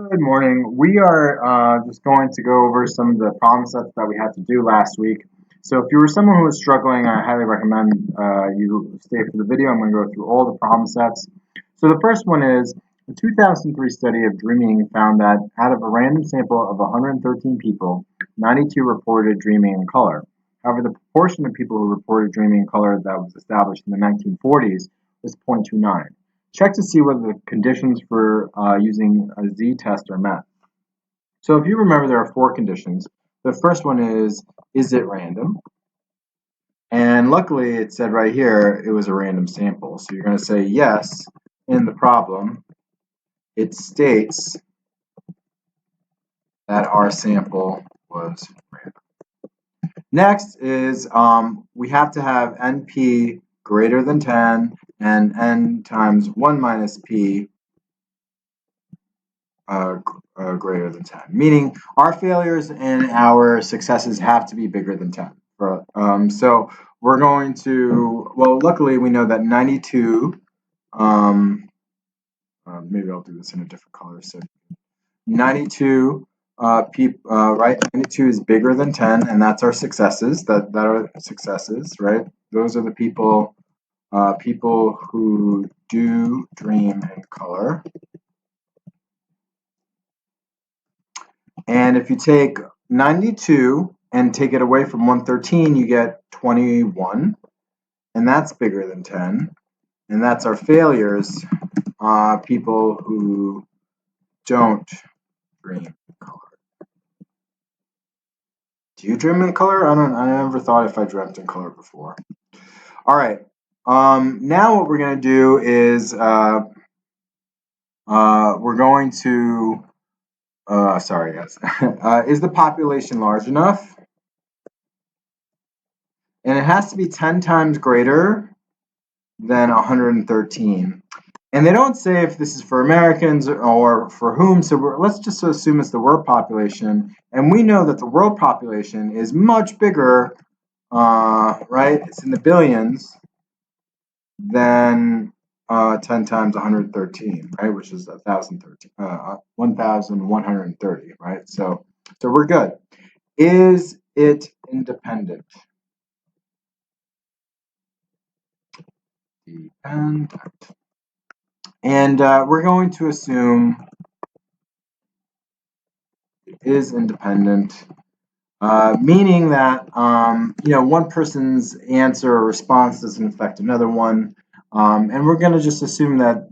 Good morning. We are just going to go over some of the problem sets that we had to do last week. So if you were someone who was struggling, I highly recommend you stay for the video. I'm going to go through all the problem sets. So the first one is a 2003 study of dreaming found that out of a random sample of 113 people, 92 reported dreaming in color. However, the proportion of people who reported dreaming in color that was established in the 1940s was 0.29. Check to see whether the conditions for using a z-test are met. So if you remember, there are four conditions. The first one is it random? And luckily, it said right here, it was a random sample. So you're going to say yes in the problem. It states that our sample was random. Next is we have to have NP greater than 10 and n times 1 minus p greater than 10, meaning our failures and our successes have to be bigger than 10. So we're going to, well, luckily we know that 92, maybe I'll do this in a different color. So 92 right? 92 is bigger than 10, and that's our successes. That are successes, right? Those are the people who do dream in color. And if you take 92 and take it away from 113, you get 21, and that's bigger than 10. And that's our failures, people who don't dream in color. Do you dream in color? I never thought if I dreamt in color before. All right. Now what we're going to do is we're going to sorry guys. Is the population large enough? And it has to be 10 times greater than 113. And they don't say if this is for Americans or for whom, so let's just assume it's the world population. And we know that the world population is much bigger, right? It's in the billions than 10 times 113, right? Which is 1,130, right? So we're good. Is it independent? Dependent. And we're going to assume it is independent, meaning that one person's answer or response doesn't affect another one, and we're going to just assume that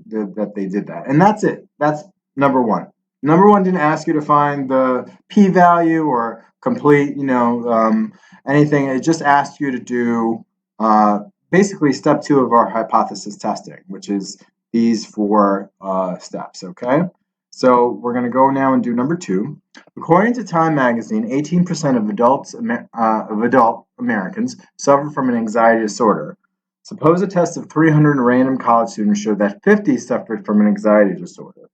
they did that, and that's it. That's number one. Number one didn't ask you to find the p-value or complete, anything. It just asked you to do basically step 2 of our hypothesis testing, which is these 4 steps. Okay, so we're going to go now and do number 2. According to Time magazine, 18% of adult Americans suffer from an anxiety disorder. Suppose a test of 300 random college students showed that 50 suffered from an anxiety disorder.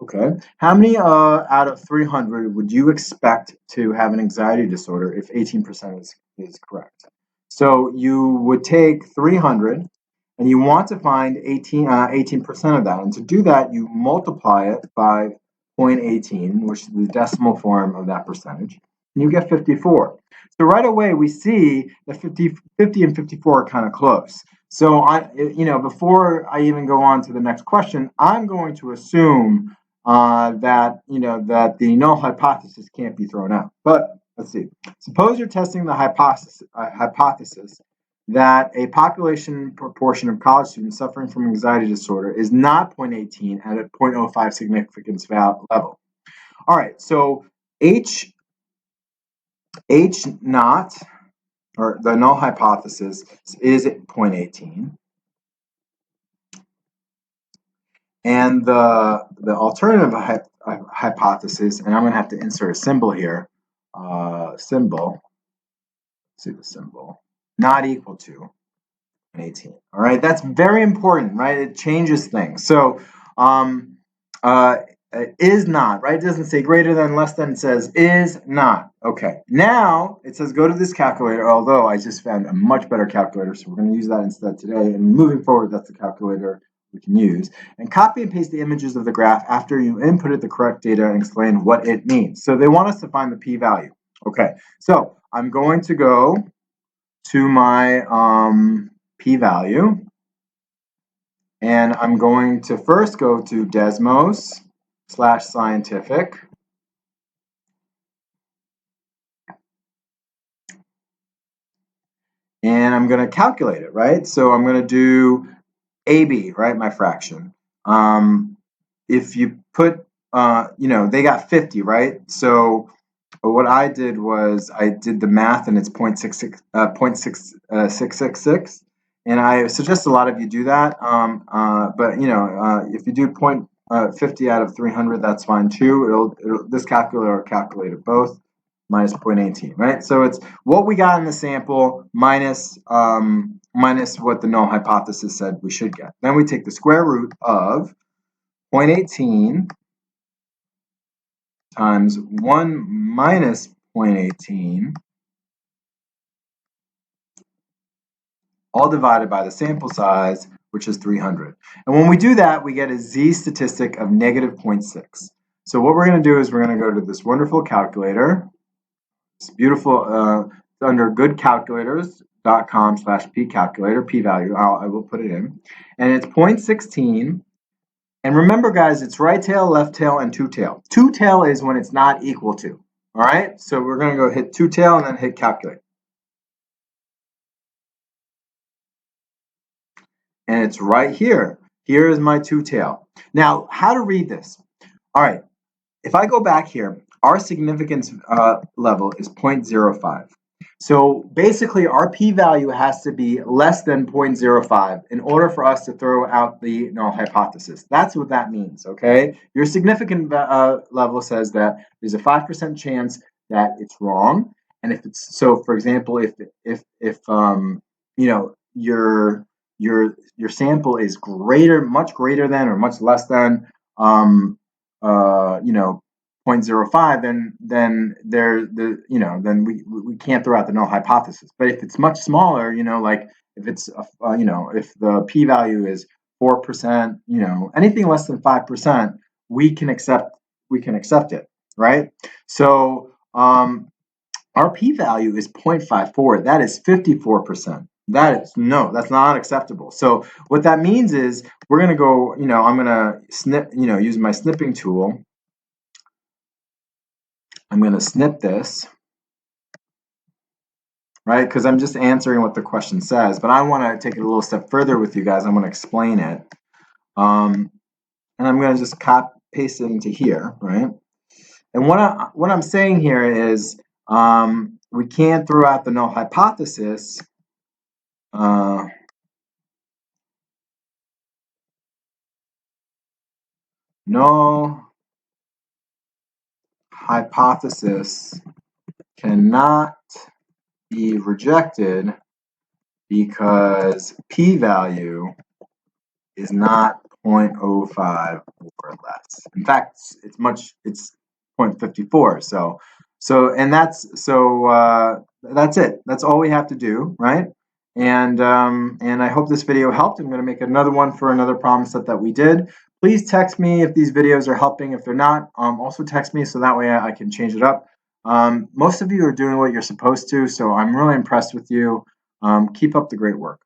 Okay, how many out of 300 would you expect to have an anxiety disorder if 18% is correct? So you would take 300 and you want to find 18% of that. And to do that, you multiply it by 0.18, which is the decimal form of that percentage, and you get 54. So right away, we see that 50 and 54 are kind of close. So before I even go on to the next question, I'm going to assume that the null hypothesis can't be thrown out. But let's see. Suppose you're testing the hypothesis that a population proportion of college students suffering from anxiety disorder is not 0.18 at a 0.05 significance level. All right, so H naught, or the null hypothesis, is 0.18. And the alternative hypothesis, and I'm going to have to insert a symbol here, symbol, see the symbol, not equal to 18. All right, that's very important, right? It changes things. So is not, right? It doesn't say greater than, less than, it says is not. Okay, now it says go to this calculator, although I just found a much better calculator, so we're going to use that instead today. And moving forward, that's the calculator we can use, and copy and paste the images of the graph after you inputted the correct data and explain what it means. So they want us to find the p-value. Okay, so I'm going to go to my p-value, and I'm going to first go to Desmos/scientific. And I'm going to calculate it, right? So I'm going to do AB, right, my fraction. If you put, they got 50, right? So what I did was I did the math, and it's 0.6666. And I suggest a lot of you do that. But if you do 50 out of 300, that's fine too. This calculator will calculate it both. Minus 0.18, right? So it's what we got in the sample minus what the null hypothesis said we should get. Then we take the square root of 0.18 times 1 minus 0.18, all divided by the sample size, which is 300. And when we do that, we get a z-statistic of negative 0.6. So what we're going to do is we're going to go to this wonderful calculator. It's beautiful, under goodcalculators.com/p-calculator, p-value, I will put it in. And it's 0.16. And remember, guys, it's right tail, left tail, and two tail. Two tail is when it's not equal to. All right, so we're going to go hit two tail and then hit calculate. And it's right here. Here is my two tail. Now, how to read this? All right, if I go back here, our significance level is 0.05. So basically, our p-value has to be less than 0.05 in order for us to throw out the null hypothesis. That's what that means, okay? Your significance level says that there's a 5% chance that it's wrong, and if it's so, for example, if your sample is greater, much greater than, or much less than 0.05, then we can't throw out the null hypothesis. But if it's much smaller, like if it's if the p-value is 4%, anything less than 5%, we can accept it, right? So our p-value is 0.54. That is 54%. That's not acceptable. So what that means is we're going to go, I'm going to snip, use my snipping tool. I'm going to snip this, right? Because I'm just answering what the question says, but I want to take it a little step further with you guys. I'm going to explain it. And I'm going to just paste it into here, right? And what I'm saying here is we can't throw out the null hypothesis null hypothesis cannot be rejected because p-value is not 0.05 or less. In fact, it's 0.54. That's it. That's all we have to do, right? And I hope this video helped. I'm going to make another one for another problem set that we did. Please text me if these videos are helping. If they're not, also text me so that way I can change it up. Most of you are doing what you're supposed to, so I'm really impressed with you. Keep up the great work.